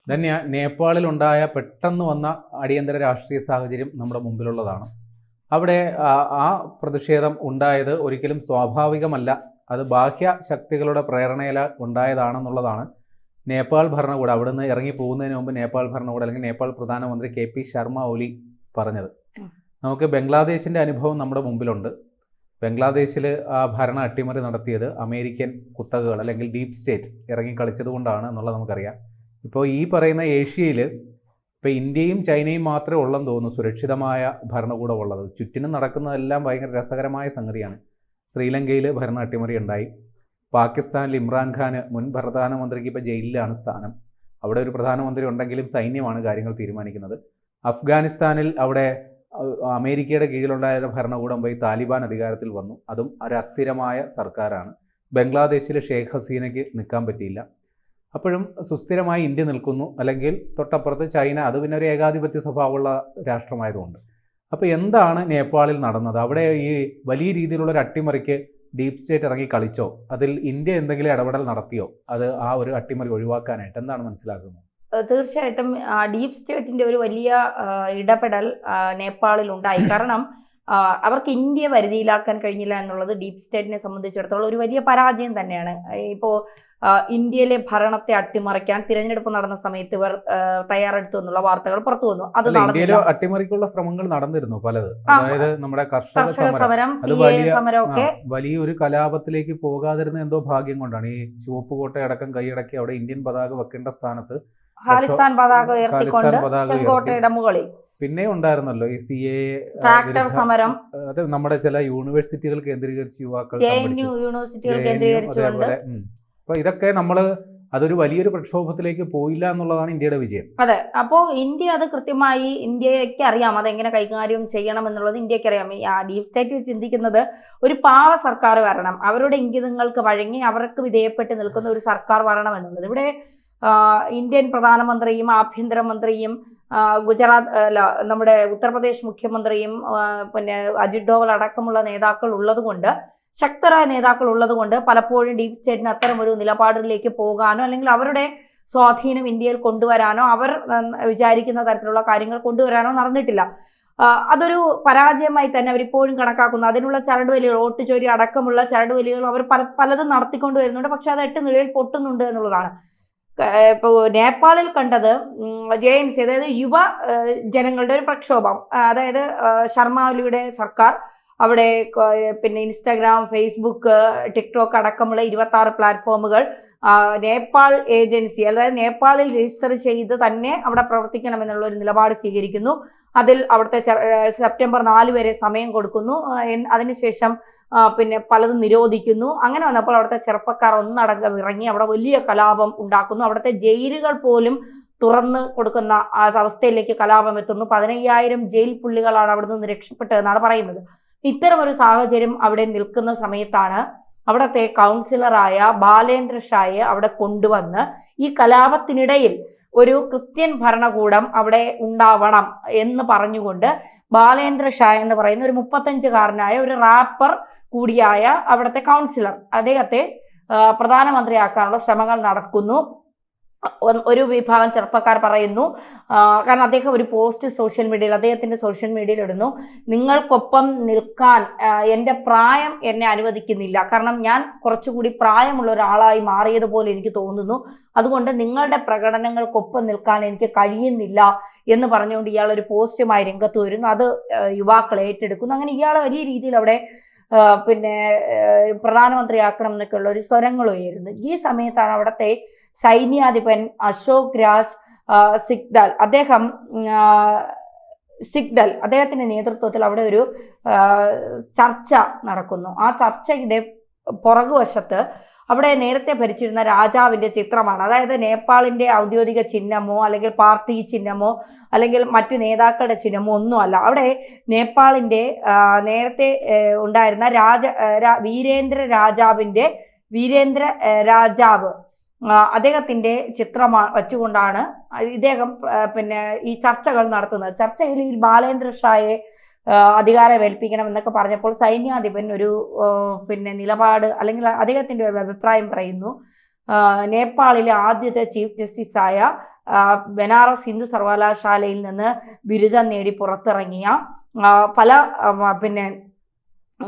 ധന്യ, നേപ്പാളിലുണ്ടായ പെട്ടെന്ന് വന്ന അടിയന്തര രാഷ്ട്രീയ സാഹചര്യം നമ്മുടെ മുമ്പിലുള്ളതാണ്. അവിടെ ആ പ്രതിഷേധം ഉണ്ടായത് ഒരിക്കലും സ്വാഭാവികമല്ല. അത് ബാഹ്യ ശക്തികളുടെ പ്രേരണയിൽ ഉണ്ടായതാണെന്നുള്ളതാണ് നേപ്പാൾ ഭരണകൂടം അവിടുന്ന് ഇറങ്ങി പോകുന്നതിന് മുമ്പ് നേപ്പാൾ ഭരണകൂടം അല്ലെങ്കിൽ നേപ്പാൾ പ്രധാനമന്ത്രി KP ശർമ്മ ഒലി പറഞ്ഞത്. നമുക്ക് ബംഗ്ലാദേശിൻ്റെ അനുഭവം നമ്മുടെ മുമ്പിലുണ്ട്. ബംഗ്ലാദേശിൽ ആ ഭരണ അട്ടിമറി നടത്തിയത് അമേരിക്കൻ കുത്തകകൾ അല്ലെങ്കിൽ ഡീപ് സ്റ്റേറ്റ് ഇറങ്ങി കളിച്ചത് കൊണ്ടാണ് എന്നുള്ളത് നമുക്കറിയാം. ഇപ്പോൾ ഈ പറയുന്ന ഏഷ്യയിൽ ഇപ്പോൾ ഇന്ത്യയും ചൈനയും മാത്രമേ ഉള്ളെന്ന് തോന്നുന്നു സുരക്ഷിതമായ ഭരണകൂടം ഉള്ളത്. ചുറ്റിനും നടക്കുന്നതെല്ലാം ഭയങ്കര രസകരമായ സംഗതിയാണ്. ശ്രീലങ്കയിൽ ഭരണ അട്ടിമറി ഉണ്ടായി. പാകിസ്ഥാനിൽ ഇമ്രാൻഖാൻ മുൻ പ്രധാനമന്ത്രിക്ക് ഇപ്പോൾ ജയിലിലാണ് സ്ഥാനം. അവിടെ ഒരു പ്രധാനമന്ത്രി ഉണ്ടെങ്കിലും സൈന്യമാണ് കാര്യങ്ങൾ തീരുമാനിക്കുന്നത്. അഫ്ഗാനിസ്ഥാനിൽ അവിടെ അമേരിക്കയുടെ കീഴിലുണ്ടായ ഭരണകൂടം പോയി താലിബാൻ അധികാരത്തിൽ വന്നു. അതും ഒരു അസ്ഥിരമായ സർക്കാരാണ്. ബംഗ്ലാദേശിൽ ഷെയ്ഖ് ഹസീനയ്ക്ക് നിൽക്കാൻ പറ്റിയില്ല. അപ്പോഴും സുസ്ഥിരമായി ഇന്ത്യ നിൽക്കുന്നു. അല്ലെങ്കിൽ തൊട്ടപ്പുറത്ത് ചൈന, അത് പിന്നെ ഒരു ഏകാധിപത്യ സ്വഭാവമുള്ള രാഷ്ട്രമായതുകൊണ്ട്. അപ്പോൾ എന്താണ് നേപ്പാളിൽ നടന്നത്? അവിടെ ഈ വലിയ രീതിയിലുള്ളൊരു അട്ടിമറിക്ക് ഡീപ് സ്റ്റേറ്റ് ഇറങ്ങി കളിച്ചോ? അതിൽ ഇന്ത്യ എന്തെങ്കിലും ഇടപെടൽ നടത്തിയോ? അത് ആ ഒരു അട്ടിമറി ഒഴിവാക്കാനായിട്ട് എന്താണ് മനസ്സിലാക്കുന്നത്? തീർച്ചയായിട്ടും ഡീപ് സ്റ്റേറ്റിന്റെ ഒരു വലിയ ഇടപെടൽ നേപ്പാളിൽ ഉണ്ടായി. കാരണം അവർക്ക് ഇന്ത്യ വരുതിയിലാക്കാൻ കഴിഞ്ഞില്ല എന്നുള്ളത് ഡീപ് സ്റ്റേറ്റിനെ സംബന്ധിച്ചിടത്തോളം ഒരു വലിയ പരാജയം തന്നെയാണ്. ഇപ്പോൾ ഇന്ത്യയിലെ ഭരണത്തെ അട്ടിമറിക്കാൻ തിരഞ്ഞെടുപ്പ് നടന്ന സമയത്ത് ഇവർ തയ്യാറെടുത്തു എന്നുള്ള വാർത്തകൾ പുറത്തു വന്നു. അത് അട്ടിമറിക്കുള്ള ശ്രമങ്ങൾ നടന്നിരുന്നു പലത്. അതായത് നമ്മുടെ കർഷക സമരം, സമരമൊക്കെ വലിയൊരു കലാപത്തിലേക്ക് പോകാതിരുന്ന എന്തോ ഭാഗ്യം കൊണ്ടാണ്. ഈ ചുവപ്പ് കോട്ടയടക്കം കൈയടക്കി അവിടെ ഇന്ത്യൻ പതാക വെക്കേണ്ട സ്ഥാനത്ത് ഖാലിസ്ഥാൻ പതാക ഉയർത്തിക്കൊണ്ട് ചെങ്കോട്ടയുടെ മുകളിൽ പിന്നെ ഉണ്ടായിരുന്നല്ലോ ഈ CAA ട്രാക്ടർ സമരം. അത് നമ്മുടെ ചില യൂണിവേഴ്സിറ്റികൾ കേന്ദ്രീകരിച്ച് യുവാക്കൾ യൂണിവേഴ്സിറ്റികൾ കേന്ദ്രീകരിച്ചുകൊണ്ട്. അപ്പൊ ഇതൊക്കെ അതൊരു വലിയൊരു പ്രക്ഷോഭത്തിലേക്ക് പോയില്ല എന്നുള്ളതാണ് ഇന്ത്യയുടെ വിജയം. അതെ. അപ്പോൾ ഇന്ത്യ അത് കൃത്യമായി ഇന്ത്യക്ക് അറിയാം അതെങ്ങനെ കൈകാര്യം ചെയ്യണം എന്നുള്ളത് ഇന്ത്യക്ക് അറിയാം. ഈ ഡീപ് സ്റ്റേറ്റ് ചിന്തിക്കുന്നത് ഒരു പാവ സർക്കാർ വരണം, അവരുടെ ഇംഗിതങ്ങൾക്ക് വഴങ്ങി അവർക്ക് വിധേയപ്പെട്ട് നിൽക്കുന്ന ഒരു സർക്കാർ വരണം എന്നുള്ളത്. ഇവിടെ ഇന്ത്യൻ പ്രധാനമന്ത്രിയും ആഭ്യന്തരമന്ത്രിയും നമ്മുടെ ഉത്തർപ്രദേശ് മുഖ്യമന്ത്രിയും പിന്നെ അജിത് ഡോവൽ അടക്കമുള്ള നേതാക്കൾ ഉള്ളതുകൊണ്ട്, ശക്തരായ നേതാക്കൾ ഉള്ളതുകൊണ്ട് പലപ്പോഴും ഡീപ് സ്റ്റേറ്റിന് അത്തരം ഒരു നിലപാടിലേക്ക് പോകാനോ അല്ലെങ്കിൽ അവരുടെ സ്വാധീനം ഇന്ത്യയിൽ കൊണ്ടുവരാനോ അവർ വിചാരിക്കുന്ന തരത്തിലുള്ള കാര്യങ്ങൾ കൊണ്ടുവരാനോ നടന്നിട്ടില്ല. അതൊരു പരാജയമായി തന്നെ അവരിപ്പോഴും കണക്കാക്കുന്നു. അതിനുള്ള ചരടുവലികൾ, ഓട്ടുചോരി അടക്കമുള്ള ചരടുവലികൾ അവർ പലതും നടത്തിക്കൊണ്ടു വരുന്നുണ്ട്. പക്ഷെ അത് 8 നിലയിൽ പൊട്ടുന്നുണ്ട് എന്നുള്ളതാണ്. ഇപ്പോൾ നേപ്പാളിൽ കണ്ടത് JNC, അതായത് യുവ ജനങ്ങളുടെ ഒരു പ്രക്ഷോഭം. അതായത് ശർമ്മ ഒലിയുടെ സർക്കാർ അവിടെ പിന്നെ ഇൻസ്റ്റാഗ്രാം, ഫേസ്ബുക്ക്, ടിക്ടോക്ക് അടക്കമുള്ള 26 പ്ലാറ്റ്ഫോമുകൾ നേപ്പാൾ ഏജൻസി, അതായത് നേപ്പാളിൽ രജിസ്റ്റർ ചെയ്ത് തന്നെ അവിടെ പ്രവർത്തിക്കണമെന്നുള്ള ഒരു നിലപാട് സ്വീകരിക്കുന്നു. അതിൽ അവിടുത്തെ സെപ്റ്റംബർ 4 വരെ സമയം കൊടുക്കുന്നു. അതിനുശേഷം പിന്നെ പലതും നിരോധിക്കുന്നു. അങ്ങനെ വന്നപ്പോൾ അവിടുത്തെ ചെറുപ്പക്കാർ ഒന്നടങ്കം ഇറങ്ങി അവിടെ വലിയ കലാപം ഉണ്ടാക്കുന്നു. അവിടുത്തെ ജയിലുകൾ പോലും തുറന്ന് കൊടുക്കുന്ന അവസ്ഥയിലേക്ക് കലാപം എത്തുന്നു. 15,000 ജയിൽ പുള്ളികളാണ് അവിടെ നിന്ന് രക്ഷപ്പെട്ടതെന്നാണ് പറയുന്നത്. ഇത്തരം ഒരു സാഹചര്യം അവിടെ നിൽക്കുന്ന സമയത്താണ് അവിടുത്തെ കൗൺസിലറായ ബാലേന്ദ്ര ഷായെ അവിടെ കൊണ്ടുവന്ന് ഈ കലാപത്തിനിടയിൽ ഒരു ക്രിസ്ത്യൻ ഭരണകൂടം അവിടെ ഉണ്ടാവണം എന്ന് പറഞ്ഞുകൊണ്ട് ബാലേന്ദ്ര ഷാ എന്ന് പറയുന്ന ഒരു 35-കാരനായ ഒരു റാപ്പർ കൂടിയായ അവിടുത്തെ കൗൺസിലർ, അദ്ദേഹത്തെ പ്രധാനമന്ത്രിയാക്കാനുള്ള ശ്രമങ്ങൾ നടക്കുന്നു. ഒരു വിഭാഗം ചെറുപ്പക്കാർ പറയുന്നു, കാരണം അദ്ദേഹം ഒരു പോസ്റ്റ് അദ്ദേഹത്തിന്റെ സോഷ്യൽ മീഡിയയിൽ ഇടുന്നു, നിങ്ങൾക്കൊപ്പം നിൽക്കാൻ എൻ്റെ പ്രായം എന്നെ അനുവദിക്കുന്നില്ല, കാരണം ഞാൻ കുറച്ചുകൂടി പ്രായമുള്ള ഒരാളായി മാറിയതുപോലെ എനിക്ക് തോന്നുന്നു, അതുകൊണ്ട് നിങ്ങളുടെ പ്രകടനങ്ങൾക്കൊപ്പം നിൽക്കാൻ എനിക്ക് കഴിയുന്നില്ല എന്ന് പറഞ്ഞുകൊണ്ട് ഇയാൾ ഒരു പോസ്റ്റുമായി രംഗത്ത് വരുന്നു. അത് യുവാക്കൾ ഏറ്റെടുക്കുന്നു. അങ്ങനെ ഇയാളെ വലിയ രീതിയിൽ അവിടെ പിന്നെ പ്രധാനമന്ത്രിയാക്കണം എന്നൊക്കെയുള്ള ഒരു സ്വരങ്ങൾ ഉയരുന്നു. ഈ സമയത്താണ് അവിടുത്തെ സൈന്യാധിപൻ അശോക് രാജ് അദ്ദേഹത്തിന്റെ നേതൃത്വത്തിൽ അവിടെ ഒരു ചർച്ച നടക്കുന്നു. ആ ചർച്ചയുടെ പുറകുവശത്ത് അവിടെ നേരത്തെ ഭരിച്ചിരുന്ന രാജാവിന്റെ ചിത്രമാണ്. അതായത് നേപ്പാളിന്റെ ഔദ്യോഗിക ചിഹ്നമോ അല്ലെങ്കിൽ പാർട്ടി ചിഹ്നമോ അല്ലെങ്കിൽ മറ്റു നേതാക്കളുടെ ചിഹ്നമോ ഒന്നുമല്ല. അവിടെ നേപ്പാളിന്റെ നേരത്തെ ഉണ്ടായിരുന്ന വീരേന്ദ്ര രാജാവ് അദ്ദേഹത്തിന്റെ ചിത്രം വെച്ചുകൊണ്ടാണ് ഇദ്ദേഹം പിന്നെ ഈ ചർച്ചകൾ നടത്തുന്നത്. ചർച്ചയിൽ ഈ ബാലേന്ദ്ര ഷായെ അധികാരം ഏൽപ്പിക്കണം എന്നൊക്കെ പറഞ്ഞപ്പോൾ സൈന്യാധിപൻ ഒരു പിന്നെ നിലപാട് അല്ലെങ്കിൽ അദ്ദേഹത്തിന്റെ ഒരു അഭിപ്രായം പറയുന്നു, നേപ്പാളിലെ ആദ്യത്തെ ചീഫ് ജസ്റ്റിസായ ബനാറസ് ഹിന്ദു സർവകലാശാലയിൽ നിന്ന് ബിരുദം നേടി പുറത്തിറങ്ങിയ പല പിന്നെ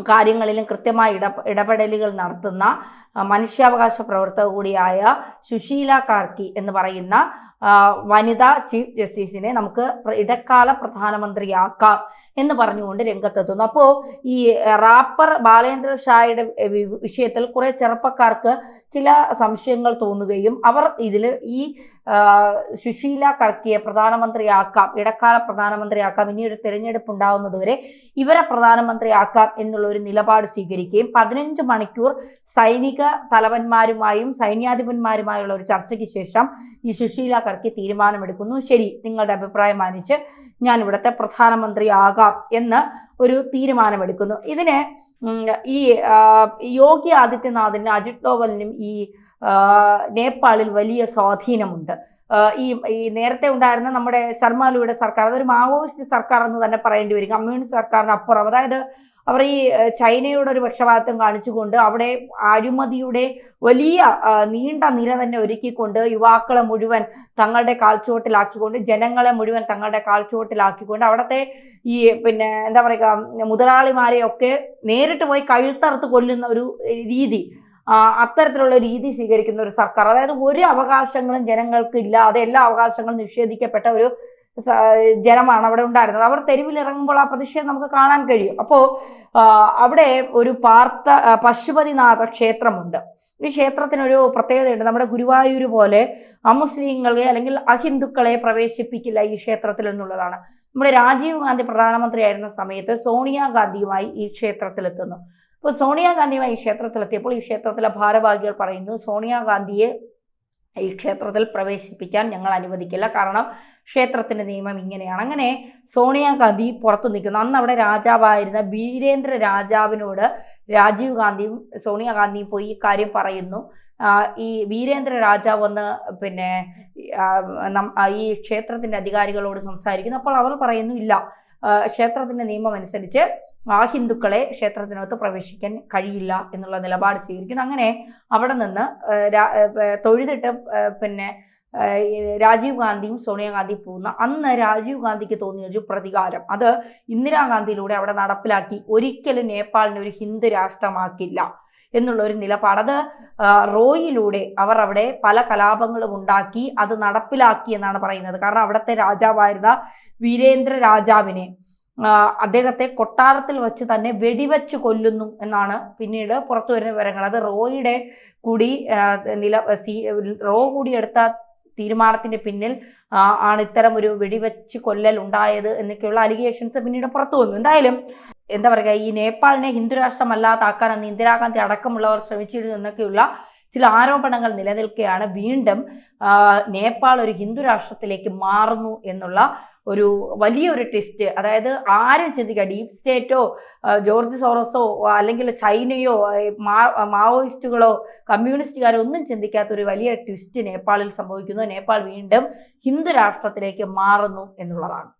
കാര്യങ്ങളിലും കൃത്യമായ ഇടപെടലുകൾ നടത്തുന്ന മനുഷ്യാവകാശ പ്രവർത്തക കൂടിയായ സുശീല കാർക്കി എന്ന് പറയുന്ന വനിതാ ചീഫ് ജസ്റ്റിസിനെ നമുക്ക് ഇടക്കാല പ്രധാനമന്ത്രിയാക്കാം എന്ന് പറഞ്ഞുകൊണ്ട് രംഗത്തെത്തുന്നു. അപ്പോൾ ഈ റാപ്പർ ബാലേന്ദ്ര ഷായുടെ വിഷയത്തിൽ കുറെ ചെറുപ്പക്കാർക്ക് ചില സംശയങ്ങൾ തോന്നുകയും അവർ ഇതിൽ ഈ സുശീല കർക്കിയെ പ്രധാനമന്ത്രിയാക്കാം, ഇടക്കാല പ്രധാനമന്ത്രിയാക്കാം, ഇനിയൊരു തിരഞ്ഞെടുപ്പ് ഉണ്ടാവുന്നതുവരെ ഇവരെ പ്രധാനമന്ത്രിയാക്കാം എന്നുള്ള ഒരു നിലപാട് സ്വീകരിക്കുകയും 15 മണിക്കൂർ സൈനിക തലവന്മാരുമായും സൈന്യാധിപന്മാരുമായുള്ള ഒരു ചർച്ചയ്ക്ക് ശേഷം ഈ സുശീല കർക്കി തീരുമാനമെടുക്കുന്നു. ശരി, നിങ്ങളുടെ അഭിപ്രായം മാനിച്ച് ഞാൻ ഇവിടുത്തെ പ്രധാനമന്ത്രിയാകാം എന്ന് ഒരു തീരുമാനമെടുക്കുന്നു. ഇതിന് ഈ യോഗി ആദിത്യനാഥിനും അജിത് ഡോവലിനും ഈ നേപ്പാളിൽ വലിയ സ്വാധീനമുണ്ട്. ഈ നേരത്തെ ഉണ്ടായിരുന്ന നമ്മുടെ ശർമാലുയുടെ സർക്കാർ അതൊരു മാവോയിസ്റ്റ് സർക്കാർ എന്ന് തന്നെ പറയേണ്ടി വരും. കമ്മ്യൂണിസ്റ്റ് സർക്കാരിന് അപ്പുറം, അതായത് അവർ ഈ ചൈനയുടെ ഒരു പക്ഷപാതം കാണിച്ചുകൊണ്ട് അവിടെ അഴിമതിയുടെ വലിയ നീണ്ട നിര തന്നെ ഒരുക്കിക്കൊണ്ട് യുവാക്കളെ മുഴുവൻ തങ്ങളുടെ കാൽച്ചുവട്ടിലാക്കിക്കൊണ്ട് ജനങ്ങളെ മുഴുവൻ തങ്ങളുടെ കാൽച്ചുവട്ടിലാക്കിക്കൊണ്ട് അവിടുത്തെ ഈ പിന്നെ എന്താ പറയുക മുതലാളിമാരെയൊക്കെ നേരിട്ട് പോയി കഴുത്തറുത്ത് കൊല്ലുന്ന ഒരു രീതി, അത്തരത്തിലുള്ള രീതി സ്വീകരിക്കുന്ന ഒരു സർക്കാർ, അതായത് ഒരു അവകാശങ്ങളും ജനങ്ങൾക്ക് ഇല്ലാതെ എല്ലാ അവകാശങ്ങളും നിഷേധിക്കപ്പെട്ട ഒരു ജനമാണ് അവിടെ ഉണ്ടായിരുന്നത്. അവർ തെരുവിലിറങ്ങുമ്പോൾ ആ പ്രതിഷേധം നമുക്ക് കാണാൻ കഴിയും. അപ്പോൾ അവിടെ ഒരു പശുപതിനാഥ ക്ഷേത്രമുണ്ട്. ഈ ക്ഷേത്രത്തിനൊരു പ്രത്യേകതയുണ്ട്. നമ്മുടെ ഗുരുവായൂർ പോലെ അമുസ്ലിങ്ങളെ അല്ലെങ്കിൽ അഹിന്ദുക്കളെ പ്രവേശിപ്പിക്കില്ല ഈ ക്ഷേത്രത്തിൽ എന്നുള്ളതാണ്. നമ്മുടെ രാജീവ് ഗാന്ധി പ്രധാനമന്ത്രിയായിരുന്ന സമയത്ത് സോണിയാഗാന്ധിയുമായി ഈ ക്ഷേത്രത്തിലെത്തുന്നു. അപ്പോൾ സോണിയാഗാന്ധിയുമായി ഈ ക്ഷേത്രത്തിലെത്തിയപ്പോൾ ഈ ക്ഷേത്രത്തിലെ ഭാരവാഹികൾ പറയുന്നു, സോണിയാഗാന്ധിയെ ഈ ക്ഷേത്രത്തിൽ പ്രവേശിപ്പിക്കാൻ ഞങ്ങൾ അനുവദിക്കില്ല, കാരണം ക്ഷേത്രത്തിന്റെ നിയമം ഇങ്ങനെയാണ്. അങ്ങനെ സോണിയാഗാന്ധി പുറത്തു നിൽക്കുന്നു. അന്ന് അവിടെ രാജാവായിരുന്ന വീരേന്ദ്ര രാജാവിനോട് രാജീവ് ഗാന്ധിയും സോണിയാഗാന്ധിയും പോയി ഈ കാര്യം പറയുന്നു. ഈ വീരേന്ദ്ര രാജാവ് വന്ന് പിന്നെ ഈ ക്ഷേത്രത്തിന്റെ അധികാരികളോട് സംസാരിക്കുന്നു. അപ്പോൾ അവർ പറയുന്നു, ഇല്ല, ക്ഷേത്രത്തിന്റെ നിയമം അനുസരിച്ച് ഹിന്ദുക്കളെ ക്ഷേത്രത്തിനകത്ത് പ്രവേശിക്കാൻ കഴിയില്ല എന്നുള്ള നിലപാട് സ്വീകരിക്കുന്നു. അങ്ങനെ അവിടെ നിന്ന് തൊഴുതിട്ട് പിന്നെ രാജീവ് ഗാന്ധിയും സോണിയാഗാന്ധിയും പോകുന്ന അന്ന് രാജീവ് ഗാന്ധിക്ക് തോന്നിയ ഒരു പ്രതികാരം അത് ഇന്ദിരാഗാന്ധിയിലൂടെ അവിടെ നടപ്പിലാക്കി. ഒരിക്കലും നേപ്പാളിനെ ഒരു ഹിന്ദു രാഷ്ട്രമാക്കില്ല എന്നുള്ള ഒരു നിലപാട്, അത് റോയിലൂടെ അവർ അവിടെ പല കലാപങ്ങളും ഉണ്ടാക്കി അത് നടപ്പിലാക്കി എന്നാണ് പറയുന്നത്. കാരണം അവിടുത്തെ രാജാവായിരുന്ന വീരേന്ദ്ര രാജാവിനെ അദ്ദേഹത്തെ കൊട്ടാരത്തിൽ വെച്ച് തന്നെ വെടിവെച്ച് കൊല്ലുന്നു എന്നാണ് പിന്നീട് പുറത്തു വരുന്ന വിവരങ്ങൾ. അത് റോയുടെ കൂടി റോ കൂടി എടുത്ത തീരുമാനത്തിന്റെ പിന്നിൽ ആണ് ഇത്തരം ഒരു വെടിവെച്ച് കൊല്ലൽ ഉണ്ടായത് എന്നൊക്കെയുള്ള അലിഗേഷൻസ് പിന്നീട് പുറത്തു വന്നു. എന്തായാലും എന്താ പറയുക, ഈ നേപ്പാളിനെ ഹിന്ദു രാഷ്ട്രമല്ലാതാക്കാൻ അന്ന് ഇന്ദിരാഗാന്ധി അടക്കമുള്ളവർ ശ്രമിച്ചിരുന്നു എന്നൊക്കെയുള്ള ചില ആരോപണങ്ങൾ നിലനിൽക്കുകയാണ്. വീണ്ടും നേപ്പാൾ ഒരു ഹിന്ദു രാഷ്ട്രത്തിലേക്ക് മാറുന്നു എന്നുള്ള ഒരു വലിയൊരു ട്വിസ്റ്റ്, അതായത് ആരും ചിന്തിക്കുക, ഡീപ് സ്റ്റേറ്റോ ജോർജ് സോറസോ അല്ലെങ്കിൽ ചൈനയോ മാവോയിസ്റ്റുകളോ കമ്മ്യൂണിസ്റ്റുകാരോ ഒന്നും ചിന്തിക്കാത്ത ഒരു വലിയ ട്വിസ്റ്റ് നേപ്പാളിൽ സംഭവിക്കുന്നു. നേപ്പാൾ വീണ്ടും ഹിന്ദു രാഷ്ട്രത്തിലേക്ക് മാറുന്നു എന്നുള്ളതാണ്.